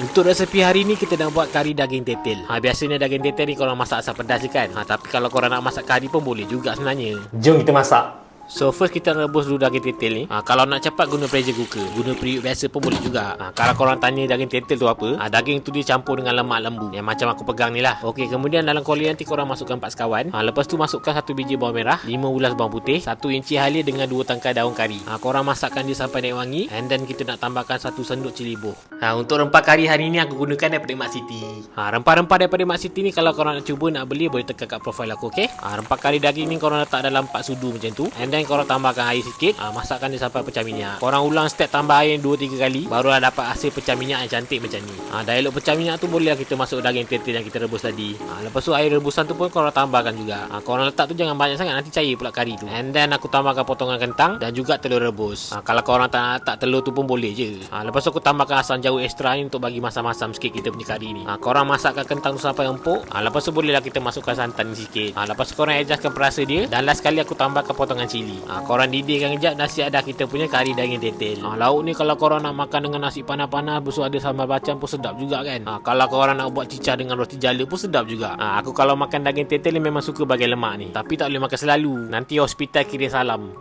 Untuk resepi hari ni kita nak buat kari daging tetel. Biasanya daging tetel ni korang masak asam pedas je kan. Tapi kalau korang nak masak kari pun boleh juga sebenarnya. Jom kita masak. So first kita rebus dulu daging tetel ni. Kalau nak cepat guna pressure cooker, guna periuk biasa pun boleh juga. Kalau korang tanya daging tetel tu apa, daging tu dia campur dengan lemak lembu yang macam aku pegang ni lah. Okey, kemudian dalam kuali nanti korang masukkan 4 sekawan. Lepas tu masukkan 1 biji bawang merah, 5 ulas bawang putih, 1 inci halia dengan 2 tangkai daun kari. Korang masakkan dia sampai naik wangi, and then kita nak tambahkan 1 sendok cili buh. Untuk rempah kari hari ni aku gunakan daripada Mak Siti. Rempah-rempah daripada Mak Siti ni kalau korang nak cuba nak beli boleh tekan kat profile aku, okey? Rempah kari daging ni korang letak dalam 4 sudu macam tu, and then korang tambahkan air sikit. Masakkan dia sampai pecah minyak. Korang ulang step tambah air 2-3 kali, barulah dapat hasil pecah minyak yang cantik macam ni. Dah elok pecah minyak tu, bolehlah kita masuk daging tetel yang kita rebus tadi. Lepas tu air rebusan tu pun korang tambahkan juga. Korang letak tu jangan banyak sangat, nanti cair pula kari tu. And then aku tambahkan potongan kentang dan juga telur rebus. Kalau korang tak nak letak telur tu pun boleh je. Lepas tu aku tambahkan asam jawa ekstra ni untuk bagi masam-masam sikit kita punya kari ni. Korang masakkan kentang tu sampai empuk. Lepas tu bolehlah kita masukkan santan ni sikit. Lepas tu korang adjustkan perasa dia, dan last kali aku tambahkan potongan cili. Korang didihkan kejap, dah siap dah kita punya kari daging tetel. Lauk ni kalau korang nak makan dengan nasi panas-panas bersuap ada sambal bacang pun sedap juga kan. Kalau korang nak buat cicah dengan roti jala pun sedap juga. Aku kalau makan daging tetel ni memang suka bagai lemak ni, tapi tak boleh makan selalu, nanti hospital kirim salam.